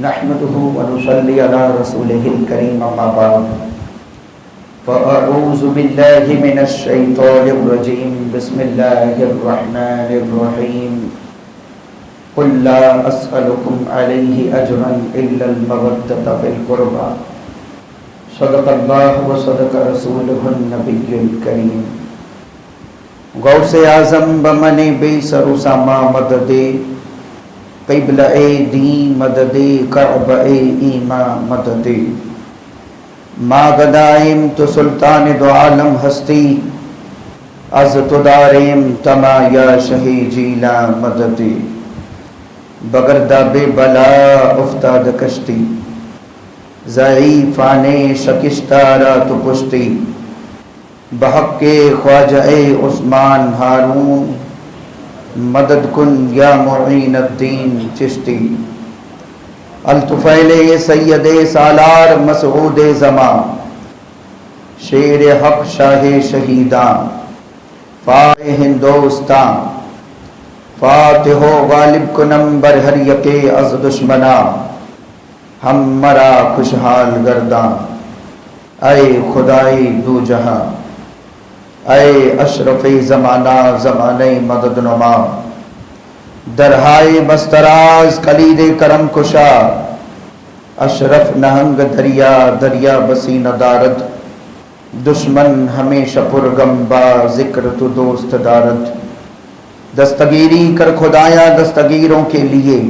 نحمده ونصلي على رسوله الكريم أما بعد فأعوذ بالله من الشيطان الرجيم بسم الله الرحمن الرحيم قل لا أسألكم عليه أجرا إلا المودة في القربى صدق الله وصدق رسوله النبي الكريم غوث اعظم بمن بے سر و ساما مدد قبلہ دین مدد کعبہ ایما مدد ما غدائم تو سلطان دو عالم ہستی از تو داریم تما یا شہی جیلا مدد بگردہ بے بلا افتاد کشتی ضعیفانے شکستارا تو پشتی بحق کے خواجہ عثمان ہارون مدد کن یا معین الدین چشتی الطفیل سید سالار مسعود زمان شیر حق شاہ شہیدان فاتح ہندوستان فاتح و غالب کنم بر ہر یکے از دشمنا ہم مرا خوشحال گردان اے خدائی دو جہاں اے اشرف زمانہ زمانہ مدد نما درہائے بستراز کلید کرم کشا اشرف نہنگ دریا دریا بسی ندارد دشمن ہمیشہ پرغم با ذکر تو دوست دارد دستگیری کر خدایا دستگیروں کے لیے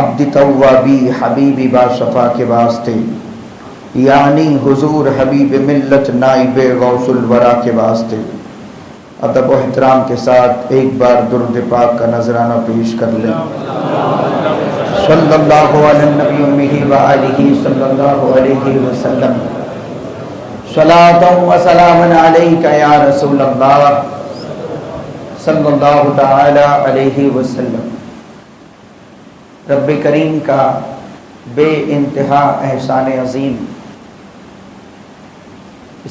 عبد توابی حبیبی با شفا کے واسطے یعنی حضور حبیب ملت نائب غوث الورا کے واسطے ادب و احترام کے ساتھ ایک بار درود پاک کا نذرانہ پیش کر لیں صلی اللہ علیہ نبی امہ و آلہ صلی اللہ علیہ وسلم صلاۃ و سلام علیک یا رسول اللہ صلی اللہ تعالی علیہ وسلم۔ رب کریم کا بے انتہا احسان عظیم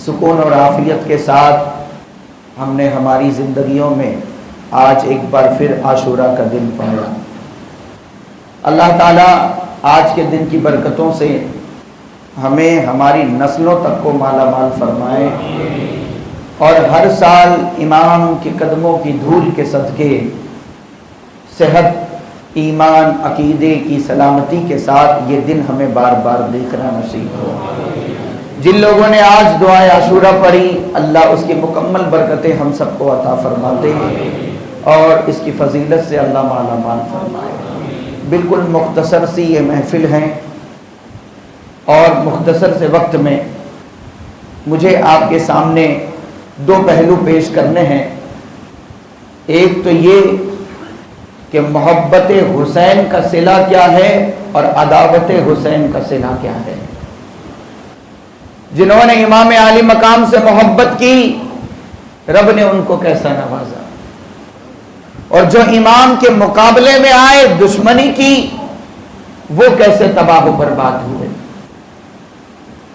سکون اور عافیت کے ساتھ ہم نے ہماری زندگیوں میں آج ایک بار پھر عاشورہ کا دن پایا۔ اللہ تعالیٰ آج کے دن کی برکتوں سے ہمیں ہماری نسلوں تک کو مالا مال فرمائے اور ہر سال امام کے قدموں کی دھول کے صدقے صحت ایمان عقیدے کی سلامتی کے ساتھ یہ دن ہمیں بار بار دیکھنا نصیب ہو۔ جن لوگوں نے آج دعائے عاشورہ پڑھی اللہ اس کی مکمل برکتیں ہم سب کو عطا فرماتے ہیں اور اس کی فضیلت سے اللہ مالا مال فرمائے۔ بالکل مختصر سی یہ محفل ہیں اور مختصر سے وقت میں مجھے آپ کے سامنے دو پہلو پیش کرنے ہیں۔ ایک تو یہ کہ محبت حسین کا صلہ کیا ہے اور عداوت حسین کا صلہ کیا ہے۔ جنہوں نے امام عالی مقام سے محبت کی رب نے ان کو کیسا نوازا، اور جو امام کے مقابلے میں آئے دشمنی کی وہ کیسے تباہ و برباد ہوئے۔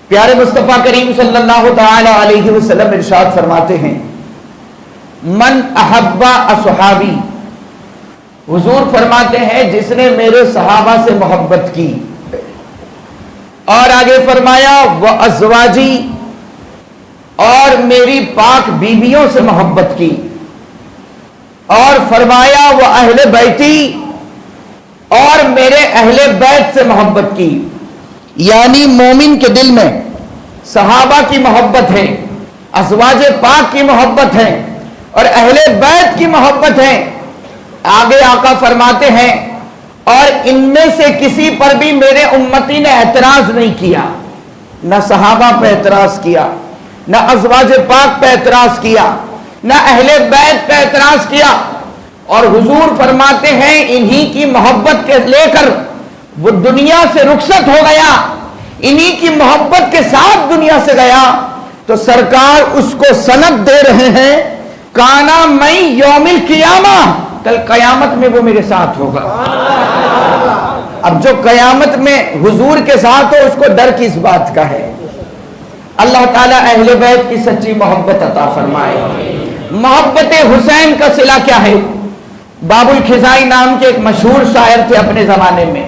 پیارے مصطفیٰ کریم صلی اللہ تعالی علیہ وسلم ارشاد فرماتے ہیں من احب اصحابی، حضور فرماتے ہیں جس نے میرے صحابہ سے محبت کی، اور آگے فرمایا وہ ازواجی، اور میری پاک بیویوں سے محبت کی، اور فرمایا وہ اہل بیتی، اور میرے اہل بیت سے محبت کی۔ یعنی مومن کے دل میں صحابہ کی محبت ہے، ازواج پاک کی محبت ہے اور اہل بیت کی محبت ہے۔ آگے آقا فرماتے ہیں اور ان میں سے کسی پر بھی میرے امتی نے اعتراض نہیں کیا، نہ صحابہ پہ اعتراض کیا، نہ ازواج پاک پہ اعتراض کیا، نہ اہل بیت پہ اعتراض کیا، اور حضور فرماتے ہیں انہی کی محبت کے لے کر وہ دنیا سے رخصت ہو گیا، انہی کی محبت کے ساتھ دنیا سے گیا، تو سرکار اس کو سند دے رہے ہیں کانا میں یوم القیامہ، کل قیامت میں وہ میرے ساتھ ہوگا۔ اب جو قیامت میں حضور کے ساتھ ہو اس کو ڈر کس بات کا ہے۔ اللہ تعالیٰ اہل بیت کی سچی محبت عطا فرمائے۔ محبت حسین کا صلہ کیا ہے؟ باب الخزائی نام کے ایک مشہور شاعر تھے اپنے زمانے میں،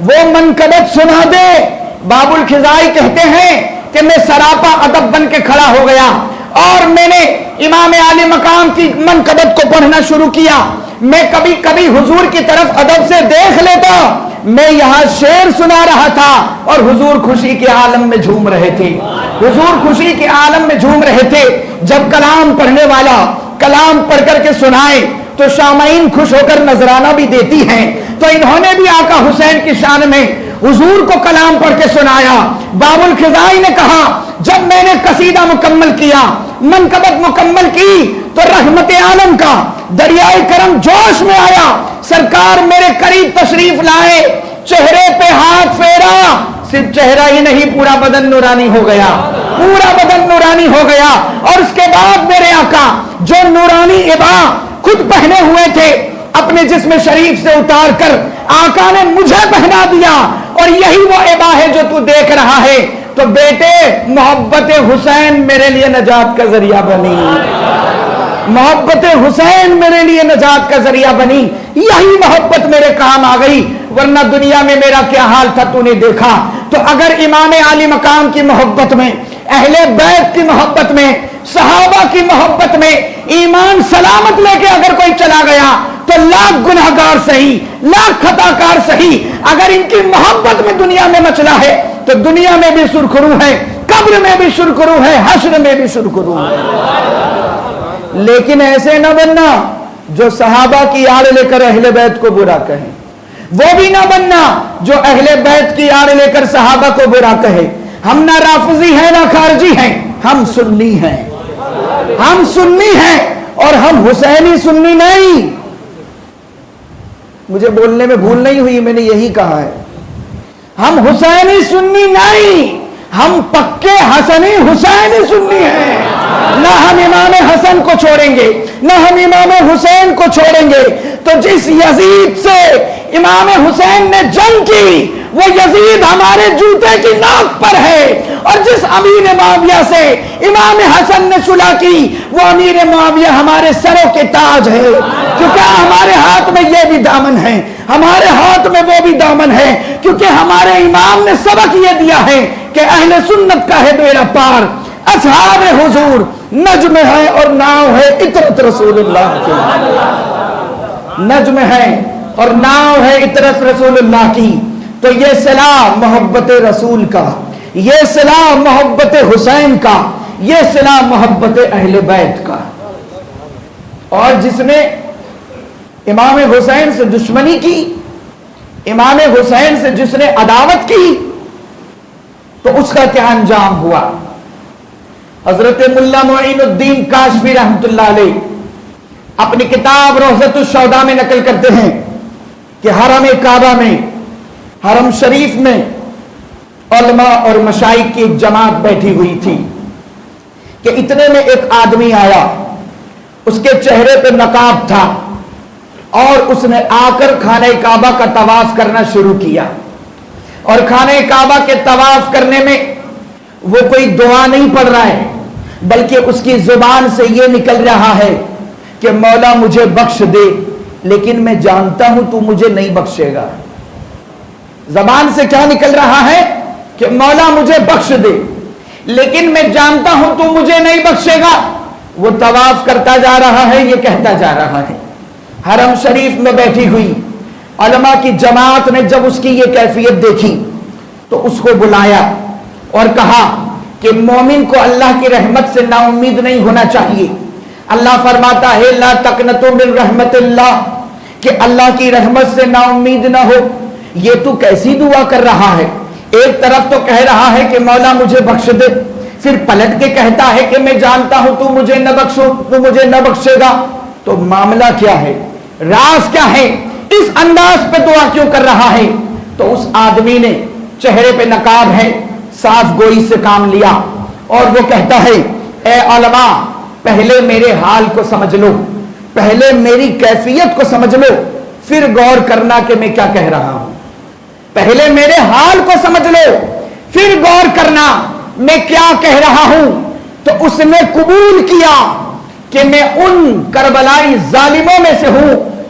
وہ منقبت سنا دے۔ باب الخزائی کہتے ہیں کہ میں سراپا ادب بن کے کھڑا ہو گیا اور میں نے امام عالی مقام کی منقبت کو پڑھنا شروع کیا۔ میں کبھی کبھی حضور کی طرف ادب سے دیکھ لیتا، میں یہاں شعر سنا رہا تھا اور حضور خوشی کے عالم میں جھوم رہے تھے، حضور خوشی کے عالم میں جھوم رہے تھے۔ جب کلام پڑھنے والا کلام پڑھ کر کے سنائے تو شامعین خوش ہو کر نذرانہ بھی دیتی ہیں، تو انہوں نے بھی آقا حسین کی شان میں حضور کو کلام پڑھ کے سنایا۔ باب الخزائی نے کہا جب میں نے قصیدہ مکمل کیا، منقبت مکمل کی، تو رحمت عالم کا دریائے کرم جوش میں آیا، سرکار میرے قریب تشریف لائے، چہرے پہ ہاتھ پھیرا، صرف چہرہ ہی نہیں پورا بدن نورانی ہو گیا، پورا بدن نورانی ہو گیا۔ اور اس کے بعد میرے آقا جو نورانی عبا خود پہنے ہوئے تھے اپنے جسم شریف سے اتار کر آقا نے مجھے پہنا دیا، اور یہی وہ عبا ہے جو تو دیکھ رہا ہے۔ تو بیٹے محبت حسین میرے لیے نجات کا ذریعہ بنی، محبت حسین میرے لیے نجات کا ذریعہ بنی، یہی محبت میرے کام آ گئی، ورنہ دنیا میں میرا کیا حال تھا تو نے دیکھا۔ تو اگر امام عالی مقام کی محبت میں، اہل بیت کی محبت میں، صحابہ کی محبت میں ایمان سلامت لے کے اگر کوئی چلا گیا تو لاکھ گناہگار سہی، لاکھ خطا کار سہی، اگر ان کی محبت میں دنیا میں مچلا ہے تو دنیا میں بھی سرخرو ہے، قبر میں بھی سرخرو ہے، حشر میں بھی سرخرو ہے۔ لیکن ایسے نہ بننا جو صحابہ کی آڑ لے کر اہل بیت کو برا کہیں، وہ بھی نہ بننا جو اہل بیت کی آڑ لے کر صحابہ کو برا کہے۔ ہم نہ رافضی ہیں نہ خارجی ہیں، ہم سنی ہیں، ہم سنی ہیں، اور ہم حسینی سنی نہیں۔ مجھے بولنے میں بھول نہیں ہوئی، میں نے یہی کہا ہے، ہم حسینی سنی نہیں، ہم پکے حسنی حسینی سنی ہیں۔ نہ ہم امام حسن کو چھوڑیں گے، نہ ہم امام حسین کو چھوڑیں گے۔ تو جس یزید سے امام حسین نے جنگ کی وہ یزید ہمارے جوتے کی ناک پر ہے، اور جس امیر معاویہ سے امام حسن نے صلح کی وہ امیر معاویہ ہمارے سروں کے تاج ہے، کیونکہ ہمارے ہاتھ میں یہ بھی دامن ہے، ہمارے ہاتھ میں وہ بھی دامن ہے، کیونکہ ہمارے امام نے سبق یہ دیا ہے کہ اہل سنت کا ہے بیڑا پار، اصحاب حضور نجم ہے اور ناؤ ہے اطرت رسول اللہ کی، نجم ہے اور ناؤ ہے اطرت رسول اللہ کی۔ تو یہ صلہ محبت رسول کا، یہ صلہ محبت حسین کا، یہ صلہ محبت اہل بیت کا۔ اور جس نے امام حسین سے دشمنی کی، امام حسین سے جس نے عداوت کی، تو اس کا کیا انجام ہوا؟ حضرت ملا معین الدین کاشفی رحمت اللہ علیہ اپنی کتاب روضۃ الشہداء میں نقل کرتے ہیں کہ حرم کعبہ میں، حرم شریف میں علماء اور مشائخ کی ایک جماعت بیٹھی ہوئی تھی کہ اتنے میں ایک آدمی آیا، اس کے چہرے پہ نقاب تھا، اور اس نے آ کر خانہ کعبہ کا طواف کرنا شروع کیا۔ اور خانہ کعبہ کے طواف کرنے میں وہ کوئی دعا نہیں پڑھ رہا ہے، بلکہ اس کی زبان سے یہ نکل رہا ہے کہ مولا مجھے بخش دے، لیکن میں جانتا ہوں تو مجھے نہیں بخشے گا۔ زبان سے کیا نکل رہا ہے کہ مولا مجھے بخش دے، لیکن میں جانتا ہوں تو مجھے نہیں بخشے گا۔ وہ طواف کرتا جا رہا ہے، یہ کہتا جا رہا ہے۔ حرم شریف میں بیٹھی ہوئی علماء کی جماعت نے جب اس کی یہ کیفیت دیکھی تو اس کو بلایا اور کہا کہ مومن کو اللہ کی رحمت سے نا امید نہیں ہونا چاہیے۔ اللہ فرماتا ہے لا تقنطوا من رحمت اللہ، کہ اللہ کی رحمت سے نا امید نہ ہو۔ یہ تو کیسی دعا کر رہا ہے؟ ایک طرف تو کہہ رہا ہے کہ مولا مجھے بخش دے، پھر پلٹ کے کہتا ہے کہ میں جانتا ہوں تو مجھے نہ بخشو، تو مجھے نہ بخشے گا۔ تو معاملہ کیا ہے؟ راز کیا ہے؟ اس انداز پہ دعا کیوں کر رہا ہے؟ تو اس آدمی نے چہرے پہ نقاب ہے، صاف گوئی سے کام لیا، اور وہ کہتا ہے اے علماء پہلے میرے حال کو سمجھ لو، پہلے میری کیفیت کو سمجھ لو، پھر غور کرنا کہ میں کیا کہہ رہا ہوں۔ پہلے میرے حال کو سمجھ لو، پھر غور کرنا میں کیا کہہ رہا ہوں۔ تو اس نے قبول کیا کہ میں ان کربلائی ظالموں میں سے ہوں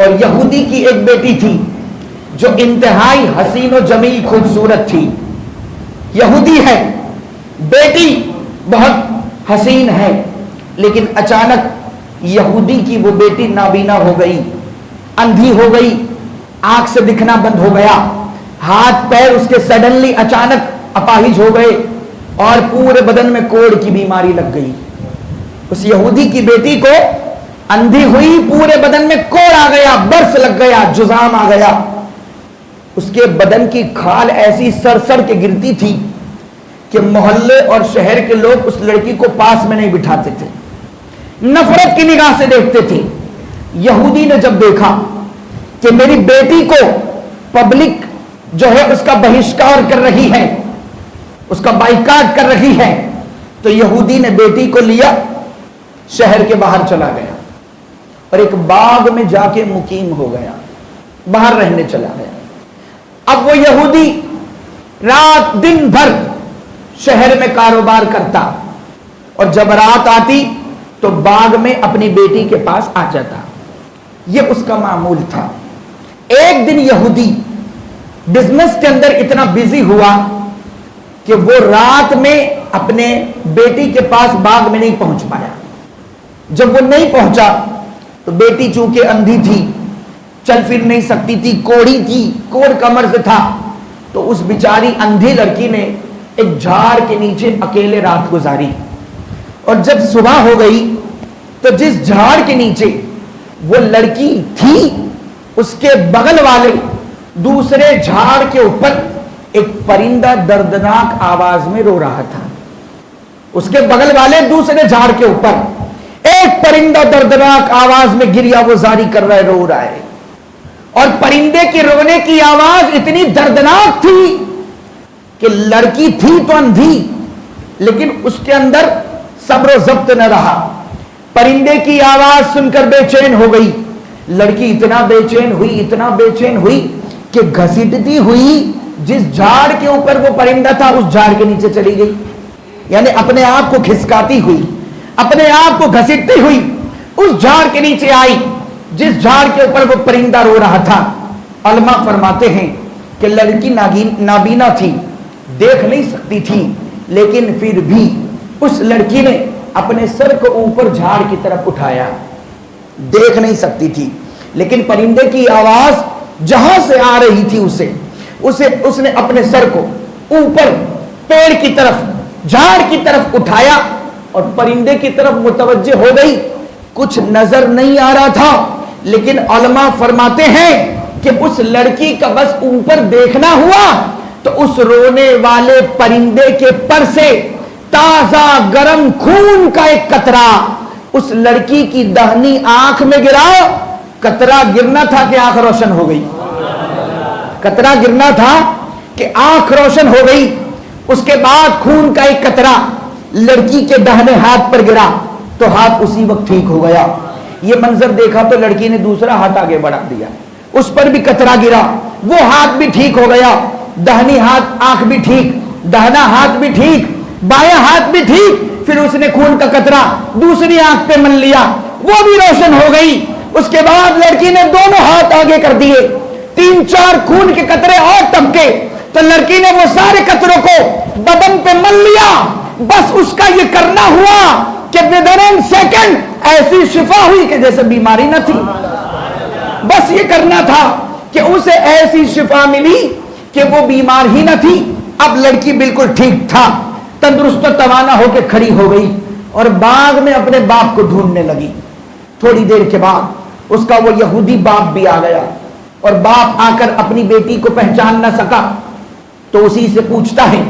اور یہودی کی ایک بیٹی تھی جو انتہائی حسین و جمیل خوبصورت تھی. یہودی ہے, بیٹی بہت حسین ہے, لیکن اچانک یہودی کی وہ بیٹی نابینا ہو گئی, اندھی ہو گئی, آنکھ سے دکھنا بند ہو گیا, ہاتھ پیر اس کے سڈنلی اچانک اپاہج ہو گئے اور پورے بدن میں کوڑ کی بیماری لگ گئی. اس یہودی کی بیٹی کو اندھی ہوئی, پورے بدن میں کوڑ آ گیا, برس لگ گیا, جزام آ گیا. اس کے بدن کی کھال ایسی سر سر کے گرتی تھی کہ محلے اور شہر کے لوگ اس لڑکی کو پاس میں نہیں بٹھاتے تھے, نفرت کی نگاہ سے دیکھتے تھے. یہودی نے جب دیکھا کہ میری بیٹی کو پبلک جو ہے اس کا بہشکار کر رہی ہے, اس کا بائیکاٹ کر رہی ہے, تو یہودی نے بیٹی کو لیا, شہر کے باہر چلا گیا اور ایک باغ میں جا کے مقیم ہو گیا, باہر رہنے چلا گیا. اب وہ یہودی رات دن بھر شہر میں کاروبار کرتا اور جب رات آتی تو باغ میں اپنی بیٹی کے پاس آ جاتا. یہ اس کا معمول تھا. ایک دن یہودی بزنس کے اندر اتنا بزی ہوا کہ وہ رات میں اپنے بیٹی کے پاس باغ میں نہیں پہنچ پایا. جب وہ نہیں پہنچا تو بیٹی چونکہ اندھی تھی, چل پھر نہیں سکتی تھی, کوڑی تھی, کوڑ کا مرض تھا, تو اس بیچاری اندھی لڑکی نے ایک جھاڑ کے نیچے اکیلے رات گزاری. اور جب صبح ہو گئی تو جس جھاڑ کے نیچے وہ لڑکی تھی اس کے بغل والے دوسرے جھاڑ کے اوپر ایک پرندہ دردناک آواز میں رو رہا تھا. اس کے بغل والے دوسرے جھاڑ کے اوپر ایک پرندہ دردناک آواز میں گریہ وزاری کر رہا ہے, رو رہا ہے. اور پرندے کے رونے کی آواز اتنی دردناک تھی کہ لڑکی تھی تو اندھی, لیکن اس کے اندر صبر و ضبط نہ رہا. پرندے کی آواز سن کر بے چین ہو گئی. لڑکی اتنا بے چین ہوئی, اتنا بے چین ہوئی کہ گھسیٹتی ہوئی جس جھاڑ کے اوپر وہ پرندہ تھا اس جھاڑ کے نیچے چلی گئی. یعنی اپنے آپ کو کھسکاتی ہوئی, اپنے آپ کو گھسیٹتی ہوئی اس جھاڑ کے نیچے آئی جس جھاڑ کے اوپر وہ پرندہ رو رہا تھا. علماء فرماتے ہیں کہ لڑکی نابینا تھی, دیکھ نہیں سکتی تھی, لیکن پھر بھی اس لڑکی نے اپنے سر کو اوپر جھاڑ کی طرف اٹھایا. دیکھ نہیں سکتی تھی, لیکن پرندے کی آواز جہاں سے آ رہی تھی اس نے اپنے سر کو اوپر پیڑ کی طرف, جھاڑ کی طرف اٹھایا اور پرندے کی طرف متوجہ ہو گئی. کچھ نظر نہیں آ رہا تھا, لیکن علماء فرماتے ہیں کہ اس لڑکی کا بس اوپر دیکھنا ہوا تو اس رونے والے پرندے کے پر سے تازہ گرم خون کا ایک قطرہ اس لڑکی کی دہنی آنکھ میں گرا. قطرہ گرنا تھا کہ آنکھ روشن ہو گئی, قطرہ گرنا تھا کہ آنکھ روشن ہو گئی. اس کے بعد خون کا ایک قطرہ لڑکی کے دہنے ہاتھ پر گرا تو ہاتھ اسی وقت ٹھیک ہو گیا. یہ منظر دیکھا تو لڑکی نے دوسرا ہاتھ آگے بڑھا دیا, اس پر بھی قطرہ گرا, وہ ہاتھ بھی ٹھیک ہو گیا. دہنی ہاتھ آنکھ بھی ٹھیک, دہنا ہاتھ بھی ٹھیک, بایاں ہاتھ بھی ٹھیک. پھر اس نے خون کا قطرہ دوسری آنکھ پہ من لیا, وہ بھی روشن ہو گئی. اس کے بعد لڑکی نے دونوں ہاتھ آگے کر دیے, 3-4 خون کے قطرے اور ٹپکے تو لڑکی نے وہ سارے قطروں کو بدن پہ من لیا. بس اس کا یہ کرنا ہوا کہ ودرن سیکنڈ ایسی شفا ہوئی کہ جیسے بیماری نہ تھی. بس یہ کرنا تھا کہ اسے ایسی شفا ملی کہ وہ بیمار ہی نہ تھی. اب لڑکی بالکل ٹھیک تھا, تندرست و توانا ہو کے کھڑی ہو گئی اور باغ میں اپنے باپ کو ڈھونڈنے لگی. تھوڑی دیر کے بعد اس کا وہ یہودی باپ بھی آ گیا اور باپ آ کر اپنی بیٹی کو پہچان نہ سکا تو اسی سے پوچھتا ہے,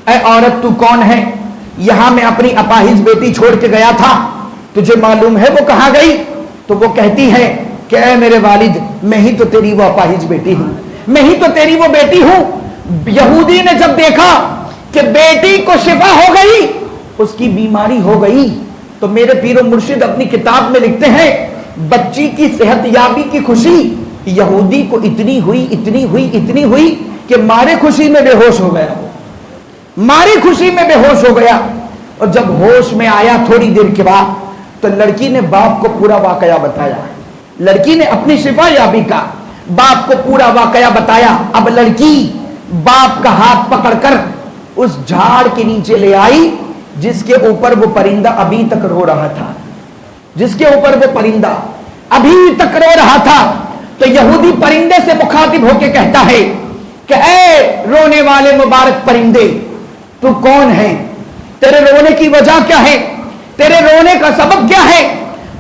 اے عورت تو کون ہے؟ یہاں میں اپنی اپاہج بیٹی چھوڑ کے گیا تھا, تجھے معلوم ہے وہ کہاں گئی؟ تو وہ کہتی ہے کہ اے میرے والد, میں ہی تو تیری وہ اپاہج بیٹی ہوں, میں ہی تو تیری وہ بیٹی ہوں. یہودی نے جب دیکھا کہ بیٹی کو شفا ہو گئی, اس کی بیماری ہو گئی, تو میرے پیر و مرشد اپنی کتاب میں لکھتے ہیں بچی کی صحت یابی کی خوشی یہودی کو اتنی ہوئی کہ مارے خوشی میں بے ہوش ہو گیا, ماری خوشی میں بے ہوش ہو گیا. اور جب ہوش میں آیا تھوڑی دیر کے بعد تو لڑکی نے باپ کو پورا واقعہ بتایا. لڑکی نے اپنی شفا یابی کا باپ کو پورا واقعہ بتایا. اب لڑکی باپ کا ہاتھ پکڑ کر اس جھاڑ کے نیچے لے آئی جس کے اوپر وہ پرندہ ابھی تک رو رہا تھا, جس کے اوپر وہ پرندہ ابھی تک رو رہا تھا. تو یہودی پرندے سے مخاطب ہو کے کہتا ہے کہ اے رونے والے مبارک پرندے, تو کون ہے؟ تیرے رونے کی وجہ کیا ہے؟ تیرے رونے کا سبب کیا ہے؟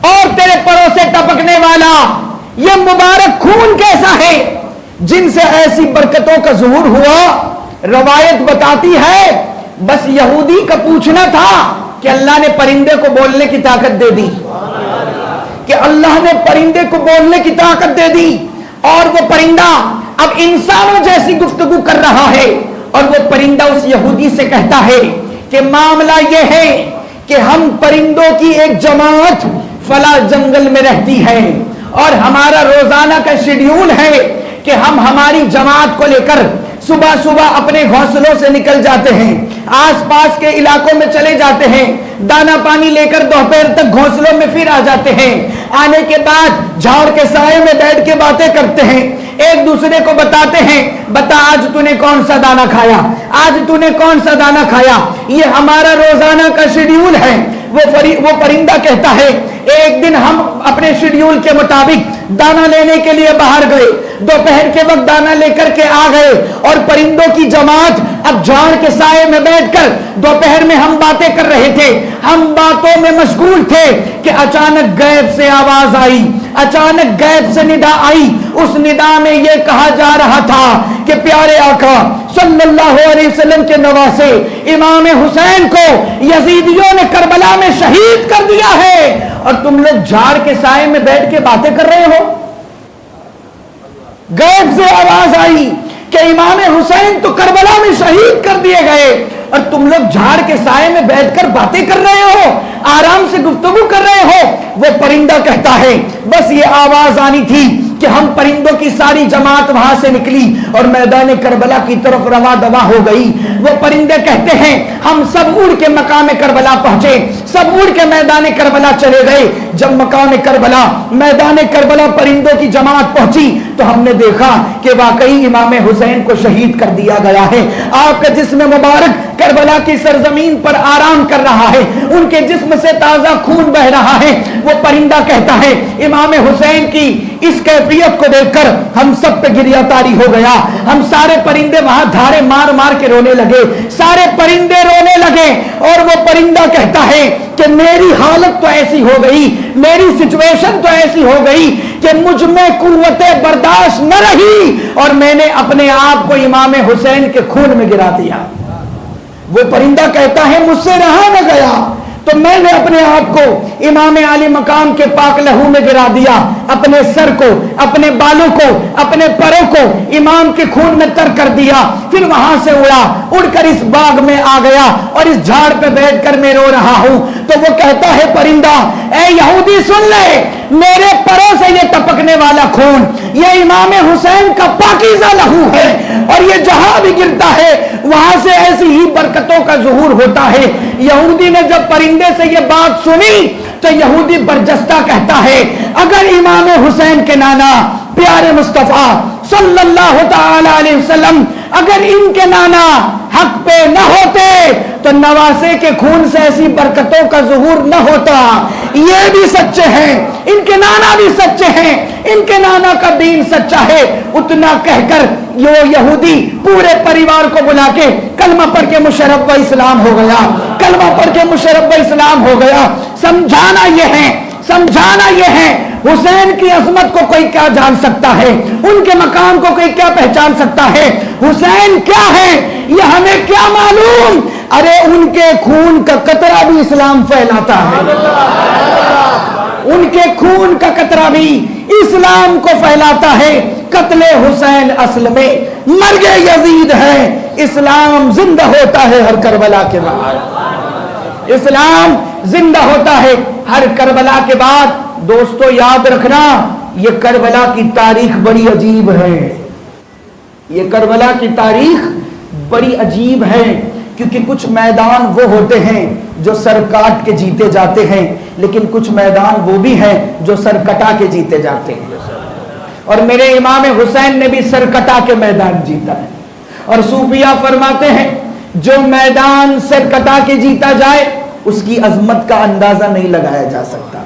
اور تیرے پروں سے ٹپکنے والا یہ مبارک خون کیسا ہے جن سے ایسی برکتوں کا ظہور ہوا؟ روایت بتاتی ہے بس یہودی کا پوچھنا تھا کہ اللہ نے پرندے کو بولنے کی طاقت دے دی, کہ اللہ نے پرندے کو بولنے کی طاقت دے دی, اور وہ پرندہ اب انسانوں جیسی گفتگو کر رہا ہے. اور وہ پرندہ اس یہودی سے کہتا ہے کہ معاملہ یہ ہے کہ ہم پرندوں کی ایک جماعت فلاں جنگل میں رہتی ہے, اور ہمارا روزانہ کا شیڈیول ہے کہ ہم ہماری جماعت کو لے کر صبح صبح اپنے گھونسلوں سے نکل جاتے ہیں, آس پاس کے علاقوں میں چلے جاتے ہیں, دانا پانی لے کر دوپہر تک گھونسلوں میں پھر آ جاتے ہیں. آنے کے بعد جھاڑ کے سائے میں بیٹھ کے باتیں کرتے ہیں, ایک دوسرے کو بتاتے ہیں بتا آج تو نے کون سا دانا کھایا, آج تو نے کون سا دانا کھایا. یہ ہمارا روزانہ کا شیڈیول ہے. وہ پرندہ کہتا ہے ایک دن ہم اپنے شیڈیول کے مطابق دانا لینے کے لیے باہر گئے, دوپہر کے وقت دانا لے کر کے آ گئے, اور پرندوں کی جماعت اب جھاڑ کے سائے میں بیٹھ کر دوپہر میں ہم باتیں کر رہے تھے, ہم باتوں میں مشغول تھے کہ اچانک غیب سے آواز آئی, اچانک غیب سے ندا آئی. اس ندا میں یہ کہا جا رہا تھا کہ پیارے آقا صلی اللہ علیہ وسلم کے نواسے امام حسین کو یزیدیوں نے کربلا میں شہید کر دیا ہے, اور تم لوگ جھاڑ کے سائے میں بیٹھ کے باتیں کر رہے ہو. غیب سے آواز آئی کہ امام حسین تو کربلا میں شہید کر دیے گئے, اور تم لوگ جھاڑ کے سائے میں بیٹھ کر باتیں کر رہے ہو, آرام سے گفتگو کر رہے ہو. وہ پرندہ کہتا ہے بس یہ آواز آنی تھی کہ ہم پرندوں کی ساری جماعت وہاں سے نکلی اور میدان کربلا کی طرف رواں دواں ہو گئی. وہ پرندے کہتے ہیں ہم سب اڑ کے مقام کربلا پہنچے, سب اڑ کے میدان کربلا چلے گئے. جب مقام کربلا میدان کربلا پرندوں کی جماعت پہنچی تو ہم نے دیکھا کہ واقعی امام حسین کو شہید کر دیا گیا ہے. آپ کا جسم مبارک کربلا کی سرزمین پر آرام کر رہا ہے, ان کے جسم سے تازہ خون بہ رہا ہے. وہ پرندہ کہتا ہے امام حسین کی اس کیفیت کو دیکھ کر ہم سب پہ گریہ طاری ہو گیا. ہم سارے پرندے وہاں دھارے مار مار کے رونے لگے, سارے پرندے رونے لگے. اور وہ پرندہ کہتا ہے کہ میری حالت تو ایسی ہو گئی, میری سچویشن تو ایسی ہو گئی کہ مجھ میں قوت برداشت نہ رہی, اور میں نے اپنے آپ کو امام حسین کے خون میں گرا دیا. وہ پرندہ کہتا ہے مجھ سے رہا نہ گیا تو میں نے اپنے آپ کو امام علی مقام کے پاک لہو میں گرا دیا, اپنے سر کو, اپنے بالوں کو, اپنے پروں کو امام کے خون میں تر کر دیا. پھر وہاں سے اڑ کر اس باغ میں آ گیا اور اس جھاڑ پہ بیٹھ کر میں رو رہا ہوں. تو وہ کہتا ہے پرندہ اے یہودی سن لے, میرے پروں سے یہ ٹپکنے والا خون یہ امام حسین کا پاکیزہ لہو ہے, اور یہ جہاں بھی گرتا ہے وہاں سے ایسی ہی برکتوں کا ظہور ہوتا ہے. یہودی نے جب پرندے سے یہ بات سنی تو یہودی برجستہ کہتا ہے اگر امام حسین کے نانا پیارے مصطفیٰ صلی اللہ تعالی علیہ وسلم اگر ان کے نانا حق پہ نہ ہوتے تو نواسے کے خون سے ایسی برکتوں کا ظہور نہ ہوتا. یہ بھی سچے ہیں, ان کے نانا بھی سچے ہیں, ان کے نانا کا دین سچا ہے. اتنا کہہ کر یہ یہودی پورے پریوار کو بلا کے کلمہ پڑھ کے مشرف اسلام ہو گیا, کلمہ پڑھ کے مشرف اسلام ہو گیا. سمجھانا یہ ہے حسین کی عظمت کو کوئی کیا جان سکتا ہے, ان کے مقام کو کوئی کیا پہچان سکتا ہے, حسین کیا ہے یہ ہمیں کیا معلوم. ارے ان کے خون کا قطرہ بھی اسلام پھیلاتا ہے, ان کے خون کا قطرہ بھی اسلام کو پھیلاتا ہے. قتل حسین اصل میں مرگ یزید ہے, اسلام زندہ ہوتا ہے ہر کربلا کے بعد, اسلام زندہ ہوتا ہے ہر کربلا کے بعد. دوستو یاد رکھنا یہ کربلا کی تاریخ بڑی عجیب ہے, یہ کربلا کی تاریخ بڑی عجیب ہے, کیونکہ کچھ میدان وہ ہوتے ہیں جو سر کاٹ کے جیتے جاتے ہیں، لیکن کچھ میدان وہ بھی ہیں جو سر کٹا کے جیتے جاتے ہیں، اور میرے امام حسین نے بھی سر کٹا کے میدان جیتا ہے۔ اور صوفیہ فرماتے ہیں جو میدان سر کٹا کے جیتا جائے اس کی عظمت کا اندازہ نہیں لگایا جا سکتا،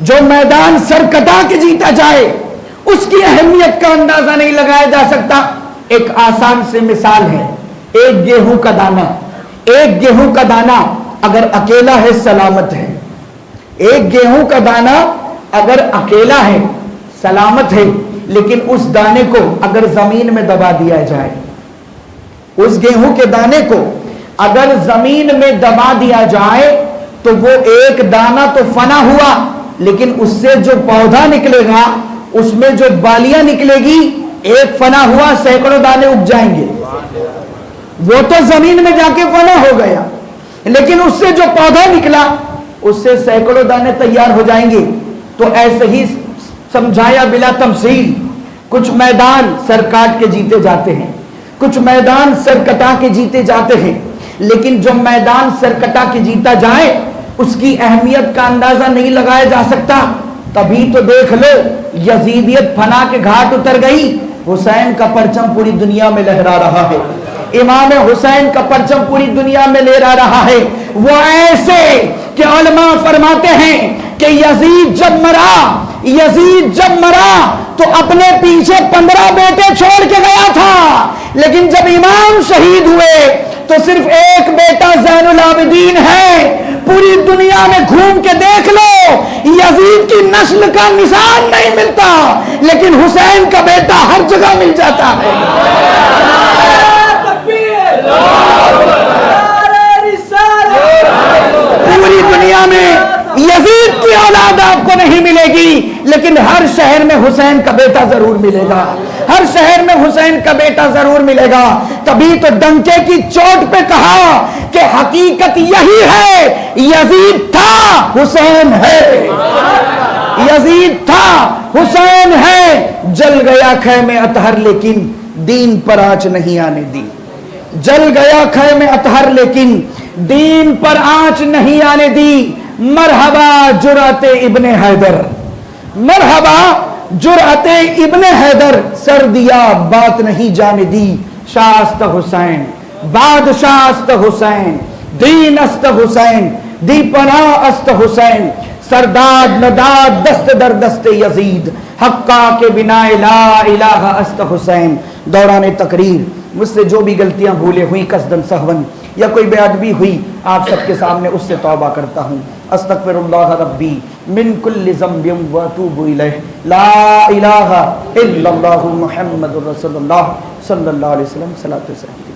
جو میدان سر کٹا کے جیتا جائے اس کی اہمیت کا اندازہ نہیں لگایا جا سکتا۔ ایک آسان سے مثال ہے، ایک گیہوں کا دانہ، ایک گیہوں کا دانہ اگر اکیلا ہے سلامت ہے، ایک گیہوں کا دانہ اگر اکیلا ہے سلامت ہے، لیکن اس دانے کو اگر زمین میں دبا دیا جائے، اس گیہوں کے دانے کو اگر زمین میں دبا دیا جائے تو وہ ایک دانہ تو فنا ہوا، لیکن اس سے جو پودا نکلے گا، اس میں جو بالیاں نکلے گی، ایک فنا ہوا سینکڑوں دانے اگ جائیں گے، وہ تو زمین میں جا کے فنا ہو گیا، لیکن اس سے جو پودا نکلا اس سے سینکڑوں دانے تیار ہو جائیں گے۔ تو ایسے ہی سمجھایا بلا تمثیل، کچھ میدان سر کاٹ کے جیتے جاتے ہیں، کچھ میدان سر کٹا کے جیتے جاتے ہیں، لیکن جو میدان سر کٹا کے جیتا جائے اس کی اہمیت کا اندازہ نہیں لگایا جا سکتا۔ تبھی تو دیکھ لو یزیدیت فنا کے گھاٹ اتر گئی، حسین کا پرچم پوری دنیا میں لہرا رہا ہے، امام حسین کا پرچم پوری دنیا میں لہرا رہا ہے۔ وہ ایسے کہ علماء فرماتے ہیں کہ یزید جب مرا تو اپنے پیچھے 15 بیٹے چھوڑ کے گیا تھا، لیکن جب امام شہید ہوئے تو صرف ایک بیٹا زین العابدین ہے۔ پوری دنیا میں گھوم کے دیکھ لو یزید کی نسل کا نشان نہیں ملتا، لیکن حسین کا بیٹا ہر جگہ مل جاتا ہے۔ پوری دنیا میں یزید کی اولاد آپ کو نہیں ملے گی، لیکن ہر شہر میں حسین کا بیٹا ضرور ملے گا، ہر شہر میں حسین کا بیٹا ضرور ملے گا۔ تبھی تو ڈنکے کی چوٹ پہ کہا کہ حقیقت یہی ہے، یزید تھا حسین ہے، یزید تھا حسین ہے۔ جل گیا خیمے اطہر لیکن دین پر آنچ نہیں آنے دی، جل گیا خیمے اطہر لیکن دین پر آنچ نہیں آنے دی۔ مرحبا جرأت ابن حیدر، مرحبا جرأت ابن حیدر، سر دیا بات نہیں جانے دی۔ شاہ است حسین، بادشاہ است حسین، دین است حسین، دی پناہ است حسین، سرداد نداد دست در دست یزید، حقا کے بنا لا الہ است حسین۔ دوران تقریر مجھ سے جو بھی غلطیاں بھولے ہوئی قصدن سہون یا کوئی بے ادبی ہوئی، آپ سب کے سامنے اس سے توبہ کرتا ہوں۔ استغفر اللہ ربی من کل ذنب واتوب الیہ، لا الہ الا اللہ محمد رسول اللہ صلی اللہ علیہ وسلم۔ صلاۃ و سلام۔